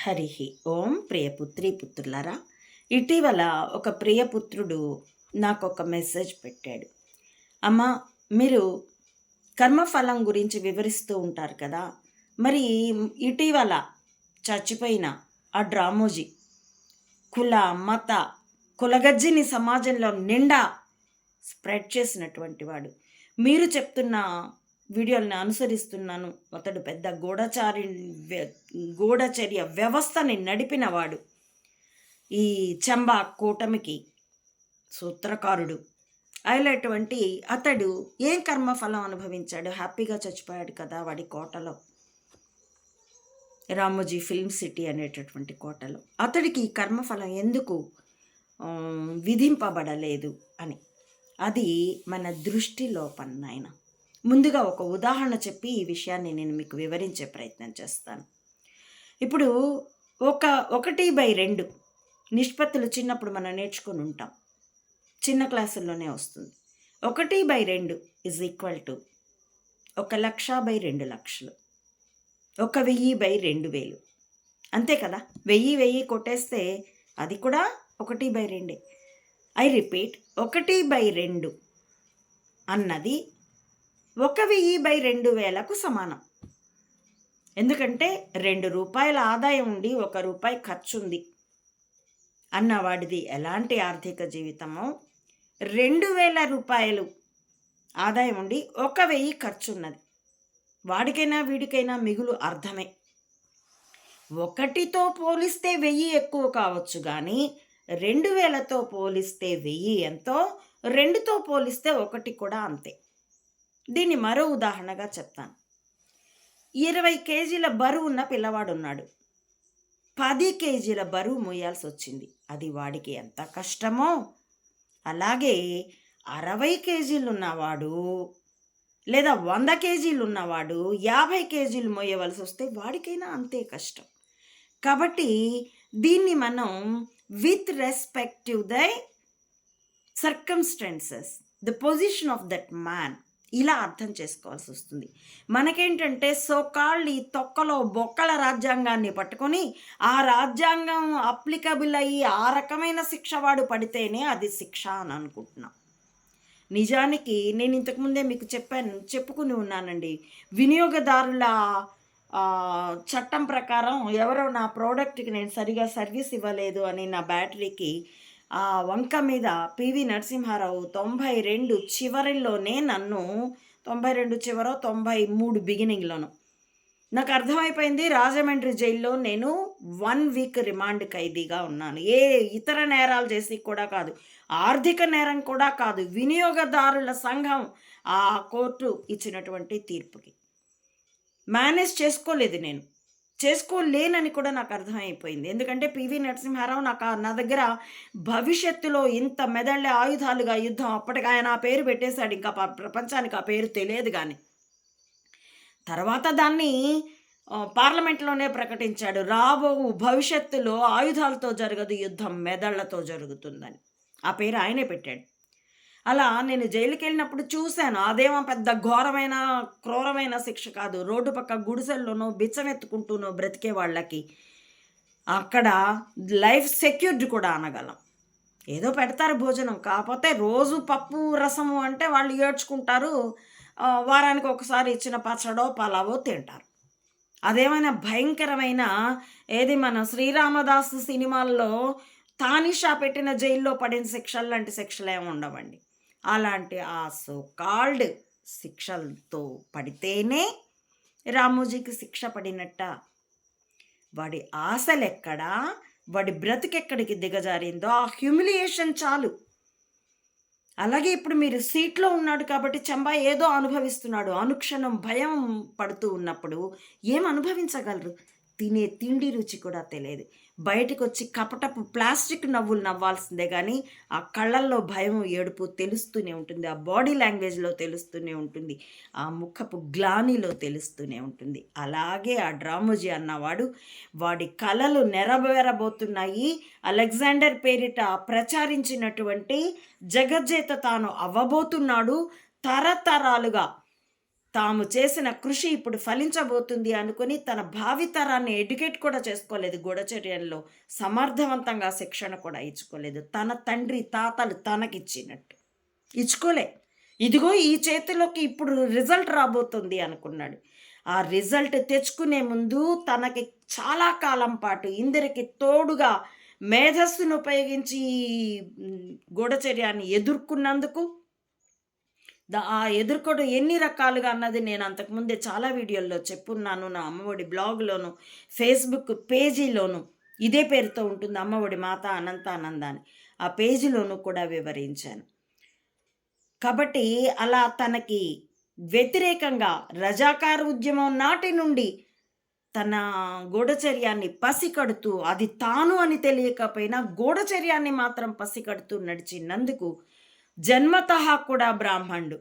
హరి ఓం ప్రియపుత్రి పుత్రులారా, ఇటీవల ఒక ప్రియపుత్రుడు నాకు ఒక మెసేజ్ పెట్టాడు. అమ్మ, మీరు కర్మఫలం గురించి వివరిస్తూ ఉంటారు కదా, మరి ఇటీవల చచ్చిపోయిన ఆ డ్రామోజీ కుల మత కులగజ్జిని సమాజంలో నిండా స్ప్రెడ్ చేసినటువంటి వాడు. మీరు చెప్తున్న వీడియోలను అనుసరిస్తున్నాను. అతడు పెద్ద గూఢచర్య వ్యవస్థని నడిపినవాడు. ఈ చంబా కూటమికి సూత్రకారుడు అయినటువంటి అతడు ఏం కర్మఫలం అనుభవించాడు? హ్యాపీగా చచ్చిపోయాడు కదా వాడి కోటలో, రామోజీ ఫిల్మ్ సిటీ అనేటటువంటి కోటలో. అతడికి ఈ కర్మఫలం ఎందుకు విధింపబడలేదు అని, అది మన దృష్టి లోపం నాయన. ముందుగా ఒక ఉదాహరణ చెప్పి ఈ విషయాన్ని నేను మీకు వివరించే ప్రయత్నం చేస్తాను. ఇప్పుడు 1/2 నిష్పత్తులు చిన్నప్పుడు మనం నేర్చుకొని ఉంటాం, చిన్న క్లాసుల్లోనే వస్తుంది. 1/2 ఈజ్ ఈక్వల్ టు 1,00,000/2,00,000, 1,000/2,000. అంతే కదా, 1000 కొట్టేస్తే అది కూడా 1/2. ఐ రిపీట్, 1/2 అన్నది 1,000/2,000కు సమానం. ఎందుకంటే రూ. 2 ఆదాయం ఉండి ₹1 ఖర్చు ఉంది అన్నవాడిది ఎలాంటి ఆర్థిక జీవితమో, 2,000 ఆదాయం ఉండి 1,000 ఖర్చు ఉన్నది. వాడికైనా వీడికైనా మిగులు అర్థమే. 1తో పోలిస్తే 1000 ఎక్కువ కావచ్చు, కానీ 2,000తో పోలిస్తే 1000 ఎంతో, 2తో పోలిస్తే 1 కూడా అంతే. దీన్ని మరో ఉదాహరణగా చెప్తాను. 20 కేజీల బరువు ఉన్న పిల్లవాడు ఉన్నాడు. 10 కేజీల బరువు మోయాల్సి వచ్చింది. అది వాడికి ఎంత కష్టమో, అలాగే 60 కేజీలు ఉన్నవాడు లేదా 100 కేజీలు ఉన్నవాడు 50 కేజీలు మోయవలసి వస్తే వాడికైనా అంతే కష్టం. కాబట్టి దీన్ని మనం with respective the circumstances, the position of that man, ఇలా అర్థం చేసుకోవాల్సి వస్తుంది. మనకేంటంటే సోకాళ్ళు ఈ తొక్కలో బొక్కల రాజ్యాంగాన్ని పట్టుకొని ఆ రాజ్యాంగం అప్లికబుల్ అయ్యి ఆ రకమైన శిక్ష వాడు పడితేనే అది శిక్ష అని అనుకుంటున్నాం. నిజానికి నేను ఇంతకుముందే మీకు చెప్పుకుని ఉన్నానండి, వినియోగదారుల చట్టం ప్రకారం ఎవరో నా ప్రోడక్ట్కి నేను సరిగా సర్వీస్ ఇవ్వలేదు అని నా బ్యాటరీకి ఆ వంక మీద పివి నరసింహారావు 92 చివరిలోనే నన్ను 92 చివరో 93 బిగినింగ్లోనూ నాకు అర్థమైపోయింది, రాజమండ్రి జైల్లో నేను 1 వీక్ రిమాండ్ ఖైదీగా ఉన్నాను. ఏ ఇతర నేరాలు చేసి కూడా కాదు, ఆర్థిక నేరం కూడా కాదు, వినియోగదారుల సంఘం ఆ కోర్టు ఇచ్చినటువంటి తీర్పుకి మేనేజ్ చేసుకోలేనని కూడా నాకు అర్థమైపోయింది. ఎందుకంటే పివి నరసింహారావు నా దగ్గర భవిష్యత్తులో ఇంత మెదళ్ళ ఆయుధాలుగా యుద్ధం, అప్పటికి ఆయన ఆ పేరు పెట్టేశాడు, ఇంకా ప్రపంచానికి ఆ పేరు తెలియదు. కానీ తర్వాత దాన్ని పార్లమెంట్లోనే ప్రకటించాడు, భవిష్యత్తులో ఆయుధాలతో జరగదు యుద్ధం, మెదళ్లతో జరుగుతుందని. ఆ పేరు ఆయనే పెట్టాడు. అలా నేను జైలుకి వెళ్ళినప్పుడు చూశాను, అదేమో పెద్ద ఘోరమైన క్రూరమైన శిక్ష కాదు. రోడ్డు పక్క గుడిసెల్లోనో బిచ్చమెత్తుకుంటూనో బ్రతికే వాళ్ళకి అక్కడ లైఫ్ సెక్యూర్డ్ కూడా అనగలం. ఏదో పెడతారు భోజనం, కాకపోతే రోజు పప్పు రసము అంటే వాళ్ళు ఏడ్చుకుంటారు, వారానికి ఒకసారి ఇచ్చిన పచ్చడో పలావో తింటారు. అదేమైనా భయంకరమైన, ఏది మన శ్రీరామదాసు సినిమాల్లో తానిషా పెట్టిన జైల్లో పడిన శిక్షలు లాంటి శిక్షలు ఏమి ఉండవండి. అలాంటి ఆ కాల్డ్ శిక్షలతో పడితేనే రామోజీకి శిక్ష పడినట్ట. వాడి ఆశలెక్కడా, వాడి బ్రతికెక్కడికి దిగజారిందో ఆ హ్యూమిలియేషన్ చాలు. అలాగే ఇప్పుడు మీరు సీట్లో ఉన్నాడు కాబట్టి చంబా ఏదో అనుభవిస్తున్నాడు. అనుక్షణం భయం పడుతూ ఉన్నప్పుడు ఏం అనుభవించగలరు? తినే తిండి రుచి కూడా తెలియదు. బయటకు వచ్చి కపటపు ప్లాస్టిక్ నవ్వులు నవ్వాల్సిందే, కానీ ఆ కళ్ళల్లో భయం ఏడుపు తెలుస్తూనే ఉంటుంది, ఆ బాడీ లాంగ్వేజ్లో తెలుస్తూనే ఉంటుంది, ఆ ముఖపు గ్లానిలో తెలుస్తూనే ఉంటుంది. అలాగే ఆ డ్రామోజీ అన్నవాడు, వాడి కళలు నెరవేరబోతున్నాయి. అలెగ్జాండర్ పేరిట ప్రచారించినటువంటి జగజ్జేత తాను అవ్వబోతున్నాడు. తరతరాలుగా తాము చేసిన కృషి ఇప్పుడు ఫలించబోతుంది అనుకుని తన భావితరాన్ని ఎడ్యుకేట్ కూడా చేసుకోలేదు గూఢచర్యంలో. సమర్థవంతంగా శిక్షణ కూడా ఇచ్చుకోలేదు. తన తండ్రి, తాతలు తనకిచ్చినట్టు. ఇచ్చుకోలే. ఇదిగో ఈ చేతిలోకి ఇప్పుడు రిజల్ట్ రాబోతుంది అనుకున్నాడు. ఆ రిజల్ట్ తెచ్చుకునే ముందు తనకి చాలా కాలం పాటు ఇందరికి తోడుగా మేధస్సును ఉపయోగించి గూఢచర్యాన్ని ఎదుర్కొన్నందుకు ఆ ఎదుర్కోవడం ఎన్ని రకాలుగా అన్నది నేను అంతకుముందే చాలా వీడియోల్లో చెప్పున్నాను. నా అమ్మఒడి బ్లాగ్లోను, ఫేస్బుక్ పేజీలోను ఇదే పేరుతో ఉంటుంది, అమ్మఒడి మాత అనంతానంద అని. ఆ పేజీలోను కూడా వివరించాను. కాబట్టి అలా తనకి వ్యతిరేకంగా రజాకార్ ఉద్యమం నాటి నుండి తన గూఢచర్యాన్ని పసికడుతూ, అది తాను అని తెలియకపోయినా గూఢచర్యాన్ని మాత్రం పసికడుతూ నడిచినందుకు జన్మతః కూడా బ్రాహ్మణుడు.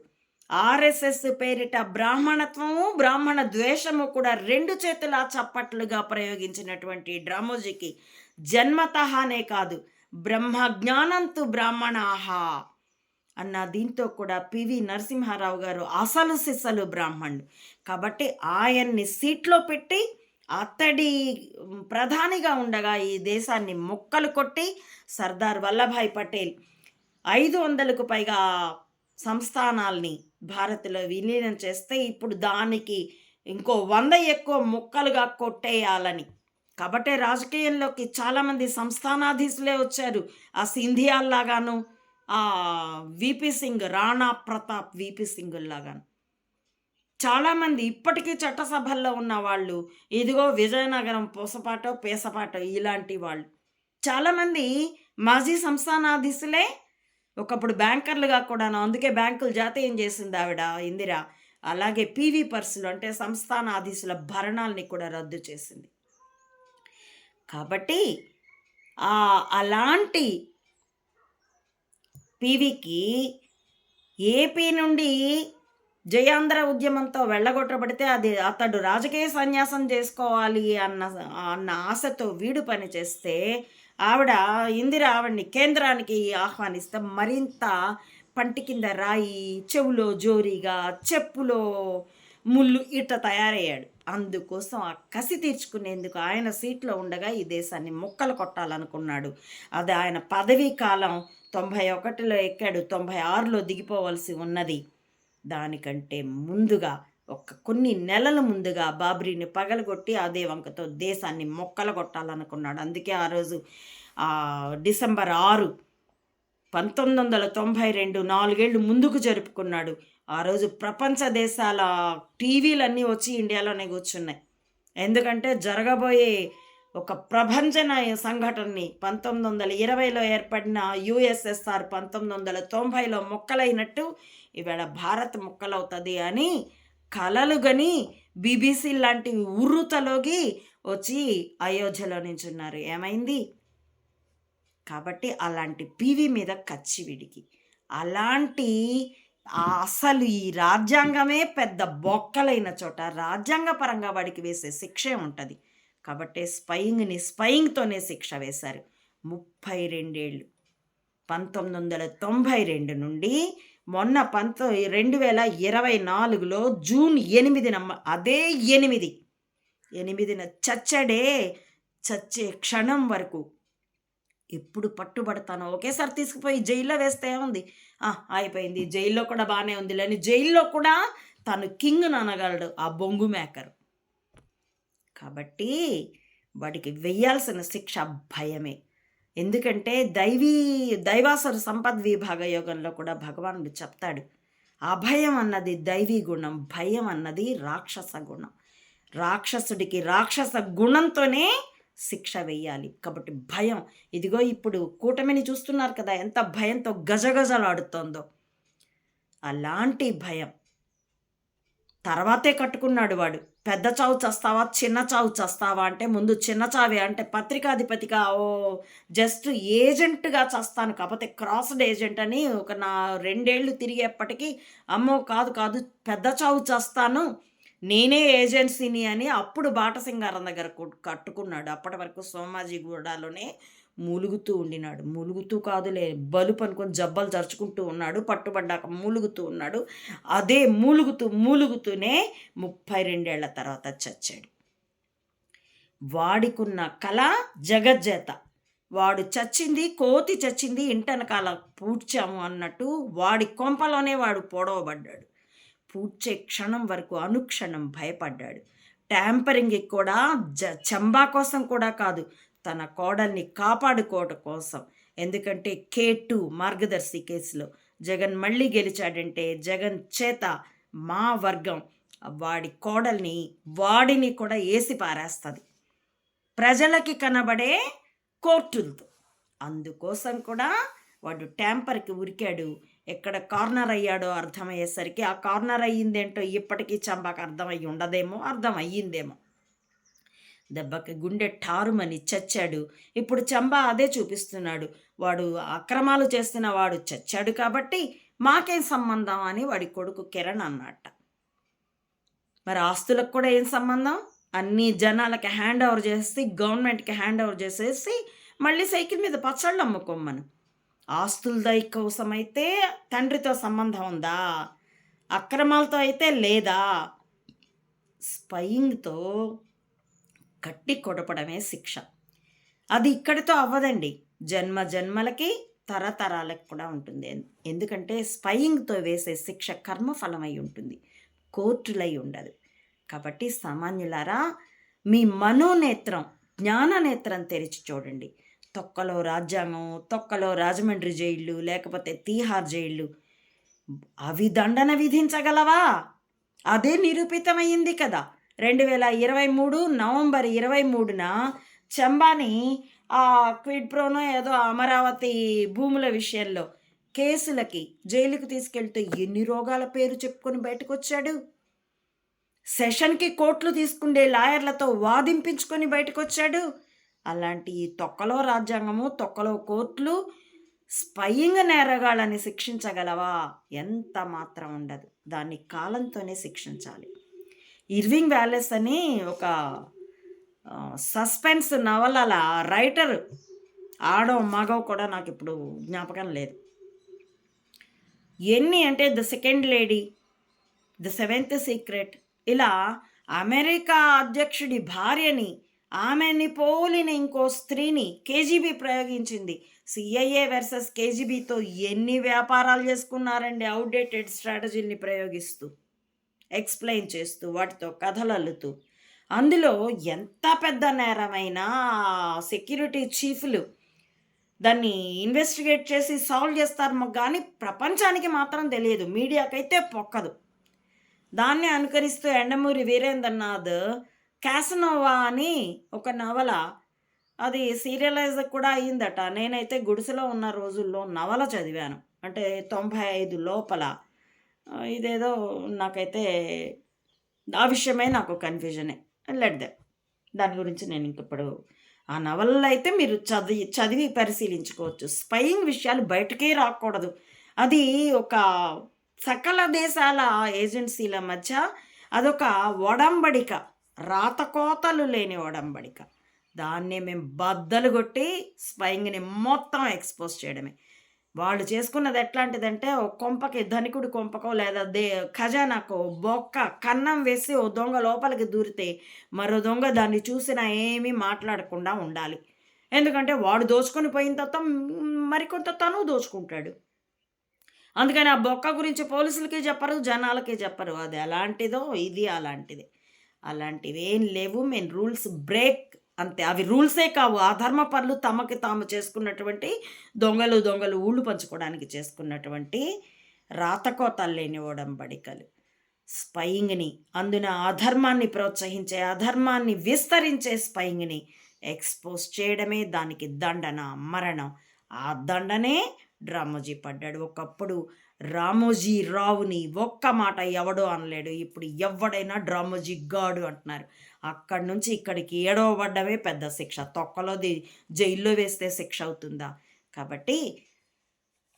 ఆర్ఎస్ఎస్ పేరిట బ్రాహ్మణత్వము, బ్రాహ్మణ ద్వేషము కూడా రెండు చేతులా చప్పట్లుగా ప్రయోగించినటువంటి డ్రామోజీకి జన్మతఃనే కాదు, బ్రహ్మ జ్ఞానంతు బ్రాహ్మణాహ అన్న దీంతో కూడా పివి నరసింహారావు గారు అసలు సిసలు బ్రాహ్మణుడు. కాబట్టి ఆయన్ని సీట్లో పెట్టి అతడి ప్రధానిగా ఉండగా ఈ దేశాన్ని ముక్కలు కొట్టి సర్దార్ వల్లభాయ్ పటేల్ 500కు పైగా సంస్థానాల్ని భారత్లో విలీనం చేస్తే ఇప్పుడు దానికి ఇంకో 100 ఎక్కువ ముక్కలుగా కొట్టేయాలని. కాబట్టే రాజకీయంలోకి చాలామంది సంస్థానాధీశులే వచ్చారు. ఆ సింధియాల్లాగాను, విపి సింగ్, రాణా ప్రతాప్ విపి సింగుల్లాగాను చాలామంది ఇప్పటికీ చట్టసభల్లో ఉన్న వాళ్ళు, ఇదిగో విజయనగరం పూసపాటో పేసపాటో ఇలాంటి వాళ్ళు చాలామంది మాజీ సంస్థానాధీశులే ఒకప్పుడు బ్యాంకర్లుగా కూడాను. అందుకే బ్యాంకులు జాతీయం చేసింది ఆవిడ ఇందిర. అలాగే పీవీ పర్సులు అంటే సంస్థానాధీశుల భరణాల్ని కూడా రద్దు చేసింది. కాబట్టి అలాంటి పీవీకి ఏపీ నుండి జయాంధ్ర ఉద్యమంతో వెళ్ళగొట్టబడితే అతడు రాజకీయ సన్యాసం చేసుకోవాలి అన్న ఆశతో వీడు పని చేస్తే ఇందిర ఆవిడ్ని కేంద్రానికి ఆహ్వానిస్తే మరింత పంటి కింద రాయి, చెవులో జోరీగా, చెప్పులో ముళ్ళు ఇట్ట తయారయ్యాడు. అందుకోసం ఆ కసి తీర్చుకునేందుకు ఆయన సీట్లో ఉండగా ఈ దేశాన్ని ముక్కలు కొట్టాలనుకున్నాడు. అది ఆయన పదవీ కాలం 91లో ఎక్కాడు, 96లో దిగిపోవలసి ఉన్నది. దానికంటే ముందుగా కొన్ని నెలల ముందుగా బాబ్రీని పగలగొట్టి అదే వంకతో దేశాన్ని మొక్కలు కొట్టాలనుకున్నాడు. అందుకే ఆ రోజు డిసెంబర్ 6, 1992 4 ఏళ్ళు ముందుకు జరుపుకున్నాడు. ఆ రోజు ప్రపంచ దేశాల టీవీలన్నీ వచ్చి ఇండియాలోనే కూర్చున్నాయి. ఎందుకంటే జరగబోయే ఒక ప్రభంజన సంఘటనని 1920లో ఏర్పడిన యుఎస్ఎస్ఆర్ 1990లో మొక్కలైనట్టు ఇవాళ భారత్ మొక్కలవుతుంది అని కలలుగని బీబీసీ లాంటి ఉర్రుతలోకి వచ్చి అయోధ్యలో నించున్నారు. ఏమైంది? కాబట్టి అలాంటి పీవీ మీద కచ్చి విడికి అలాంటి అసలు ఈ రాజ్యాంగమే పెద్ద బొక్కలైన చోట రాజ్యాంగపరంగా వాడికి వేసే శిక్షే ఉంటుంది. కాబట్టి స్పయింగ్తోనే శిక్ష వేశారు. 32 ఏళ్ళు 1992 నుండి మొన్న 2024లో జూన్ 8న అదే 8న చచ్చే క్షణం వరకు ఎప్పుడు పట్టుబడతానో ఒకేసారి తీసుకుపోయి జైల్లో వేస్తే ఏముంది, అయిపోయింది, జైల్లో కూడా బాగానే ఉంది లేని జైల్లో కూడా తను కింగ్ అనగలడు ఆ బొంగు మేకరు. కాబట్టి వాడికి వెయ్యాల్సిన శిక్ష భయమే. ఎందుకంటే దైవాసుర సంపద్ విభాగ యోగంలో కూడా భగవానుడు చెప్తాడు, అభయం అన్నది దైవీ గుణం, భయం అన్నది రాక్షస గుణం. రాక్షసుడికి రాక్షస గుణంతోనే శిక్ష వెయ్యాలి. కాబట్టి భయం, ఇదిగో ఇప్పుడు కూటమిని చూస్తున్నారు కదా ఎంత భయంతో గజగజలాడుతోందో, అలాంటి భయం తర్వాతే కట్టుకున్నాడు వాడు. పెద్ద చావు చస్తావా చిన్న చావు చస్తావా అంటే ముందు చిన్న చావే, అంటే పత్రికాధిపతిగా జస్ట్ ఏజెంట్గా చస్తాను, కాకపోతే క్రాస్డ్ ఏజెంట్ అని ఒక 2 ఏళ్ళు తిరిగేప్పటికీ అమ్మో కాదు పెద్ద చావు చస్తాను నేనే ఏజెన్సీని అని అప్పుడు బాటసింగారం దగ్గర కట్టుకున్నాడు. అప్పటి వరకు సోమాజిగూడలోనే మూలుగుతూ ఉండినాడు. మూలుగుతూ కాదులే, బలుపు అనుకొని జబ్బలు జరుచుకుంటూ ఉన్నాడు. పట్టుబడ్డాక మూలుగుతూ ఉన్నాడు. అదే మూలుగుతూనే 32 ఏళ్ల తర్వాత చచ్చాడు. వాడికున్న కళ జగజ్జేత. వాడు చచ్చింది, కోతి చచ్చింది ఇంటెనకాల పూడ్చాము అన్నట్టు వాడి కొంపలోనే వాడు పొడవబడ్డాడు. పూడ్చే క్షణం వరకు అనుక్షణం భయపడ్డాడు. ట్యాంపరింగ్‌కి కూడా చంబా కోసం కూడా కాదు, తన కోడల్ని కాపాడుకోవటం కోసం. ఎందుకంటే K2 మార్గదర్శి కేసులో జగన్ మళ్ళీ గెలిచాడంటే జగన్ చేత మా వర్గం వాడిని కూడా ఏసి పారేస్తుంది ప్రజలకి కనబడే కోర్టులతో. అందుకోసం కూడా వాడు ట్యాంపర్కి ఉరికాడు. ఎక్కడ కార్నర్ అయ్యాడో అర్థమయ్యేసరికి ఆ కార్నర్ అయ్యిందేంటో ఇప్పటికీ చంబాకు అర్థమయ్యిందేమో. దెబ్బకి గుండె ఠారుమని చచ్చాడు. ఇప్పుడు చంబా అదే చూపిస్తున్నాడు. వాడు అక్రమాలు చేస్తున్న వాడు చచ్చాడు కాబట్టి మాకేం సంబంధం అని వాడి కొడుకు కిరణ్ అన్నట్ట. మరి ఆస్తులకు కూడా ఏం సంబంధం? అన్ని జనాలకి హ్యాండ్ ఓవర్ చేసి, గవర్నమెంట్కి హ్యాండ్ ఓవర్ చేసేసి మళ్ళీ సైకిల్ మీద పచ్చళ్ళు అమ్ముకోమను. ఆస్తుల దయ కోసం అయితే తండ్రితో సంబంధం ఉందా? అక్రమాలతో అయితే లేదా? స్పయింగ్తో కట్టి కొడపడమే శిక్ష. అది ఇక్కడితో అవ్వదండి, జన్మలకి తరతరాలకు కూడా ఉంటుంది. ఎందుకంటే స్పయింగ్తో వేసే శిక్ష కర్మఫలమై ఉంటుంది, కోర్టులై ఉండదు. కాబట్టి సామాన్యులారా, మీ మనోనేత్రం, జ్ఞాననేత్రం తెరిచి చూడండి. తొక్కలో రాజ్యాంగం, తొక్కలో రాజమండ్రి జైళ్ళు, లేకపోతే తీహార్ జైళ్ళు, అవి దండన విధించగలవా? అదే నిరూపితమైంది కదా. 2023 నవంబర్ 23న చంబాని ఆ క్విడ్ ప్రోనో ఏదో అమరావతి భూముల విషయంలో కేసులకి జైలుకు తీసుకెళ్తే ఎన్ని రోగాల పేరు చెప్పుకొని బయటకు వచ్చాడు. సెషన్కి కోట్లు తీసుకుండే లాయర్లతో వాదింపించుకొని బయటకు వచ్చాడు. అలాంటి తొక్కలో రాజ్యాంగము, తొక్కలో కోర్టులు స్పయింగ్ నేరగాళ్ళని శిక్షించగలవా? ఎంత మాత్రం ఉండదు. దాన్ని కాలంతోనే శిక్షించాలి. ఇర్వింగ్ వ్యాలెస్ అని ఒక సస్పెన్స్ నవలల రైటర్, ఆడో మగో కూడా నాకు ఇప్పుడు జ్ఞాపకం లేదు. ఎన్ని అంటే the second lady, the seventh secret, ఇలా అమెరికా అధ్యక్షుడి భార్యని, ఆమెని పోలిన ఇంకో స్త్రీని కేజీబీ ప్రయోగించింది. సిఐఏ వర్సెస్ కేజీబీతో ఎన్ని వ్యాపారాలు చేసుకున్నారండి, అవుట్డేటెడ్ స్ట్రాటజీని ప్రయోగిస్తూ, ఎక్స్ప్లెయిన్ చేస్తూ, వాటితో కథలు అల్లుతూ. అందులో ఎంత పెద్ద నేరమైనా సెక్యూరిటీ చీఫ్లు దాన్ని ఇన్వెస్టిగేట్ చేసి సాల్వ్ చేస్తారు కానీ ప్రపంచానికి మాత్రం తెలియదు, మీడియాకైతే పొక్కదు. దాన్ని అనుకరిస్తూ ఎండమూరి వీరేంద్రనాథ్ క్యాసనోవా అని ఒక నవల, అది సీరియలైజ్ కూడా అయ్యిందట. నేనైతే గుడిసెలో ఉన్న రోజుల్లో నవల చదివాను, అంటే 95 లోపల. ఇదేదో నాకైతే ఆ విషయమే నాకు కన్ఫ్యూజనే. లెట్ దెమ్, దాని గురించి నేను ఇంకప్పుడు ఆ నవలలో అయితే మీరు చదివి పరిశీలించుకోవచ్చు. స్పయింగ్ విషయాలు బయటకే రాకూడదు. అది ఒక సకల దేశాల ఏజెన్సీల మధ్య అదొక ఒడంబడిక, రాతకోతలు లేని ఒడంబడిక. దాన్నే మేము బద్దలు కొట్టి స్పయింగ్ని మొత్తం ఎక్స్పోజ్ చేయడమే. వాళ్ళు చేసుకున్నది ఎట్లాంటిదంటే, ఓ కొంపకి, ధనికుడి కొంపకో లేదా ఖజానాకో బొక్క కన్నం వేసి ఓ దొంగ లోపలికి దూరితే మరో దొంగ దాన్ని చూసినా ఏమీ మాట్లాడకుండా ఉండాలి. ఎందుకంటే వాడు దోచుకొని పోయిన తర్వాత మరికొంత తను దోచుకుంటాడు. అందుకని ఆ బొక్క గురించి పోలీసులకి చెప్పరు, జనాలకి చెప్పరు. అది ఎలాంటిదో ఇది అలాంటిదే. అలాంటివేం లేవు. మేము రూల్స్ బ్రేక్ అంతే. అవి రూల్సే కావు, అధర్మపరులు తమకి తాము చేసుకున్నటువంటి దొంగలు ఊళ్ళు పంచుకోవడానికి చేసుకున్నటువంటి రాతకోతలు లేని ఒడంబడికలు. స్పయింగ్ని, అందున అధర్మాన్ని ప్రోత్సహించే, అధర్మాన్ని విస్తరించే స్పయింగ్ని ఎక్స్పోజ్ చేయడమే దానికి దండన, మరణం. ఆ దండనే రామోజీ పడ్డాడు. ఒకప్పుడు రామోజీ రావుని ఒక్క మాట ఎవడో అనలేడు. ఇప్పుడు ఎవడైనా రామోజీ గాడు అంటున్నారు. అక్కడి నుంచి ఇక్కడికి ఏడవబడ్డమే పెద్ద శిక్ష. తొక్కలోది జైల్లో వేస్తే శిక్ష అవుతుందా? కాబట్టి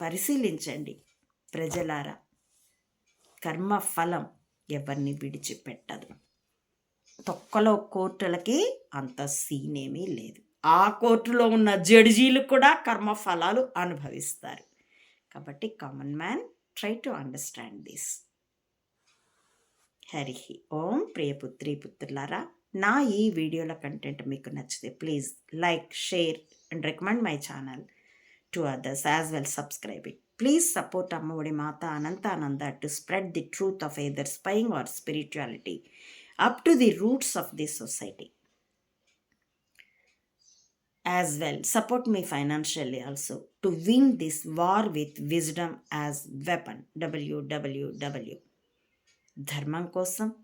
పరిశీలించండి ప్రజలారా, కర్మ ఫలం ఎవరిని విడిచిపెట్టదు. తొక్కలో కోర్టులకి అంత సీనేమీ లేదు. ఆ కోర్టులో ఉన్న జడ్జీలు కూడా కర్మ ఫలాలు అనుభవిస్తారు. కాబట్టి common man try to understand this. Hari Om. ప్రియపుత్రి పుత్రులారా, నా ఈ వీడియోల కంటెంట్ మీకు నచ్చితే please like, share and recommend my channel to others as well subscribe it. Please support Ammavadi Mata Anantananda to spread the truth of either spying or spirituality up to the roots of this society. As well, support me financially also to win this war with wisdom as weapon. www. ధర్మం కోసం,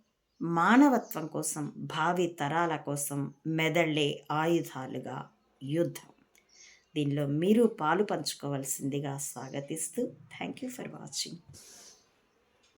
మానవత్వం కోసం, భావి తరాల కోసం మెదళ్ళే ఆయుధాలుగా యుద్ధం. దీనిలో మీరు పాలు పంచుకోవాల్సిందిగా స్వాగతిస్తూ థ్యాంక్ యూ ఫర్ వాచింగ్.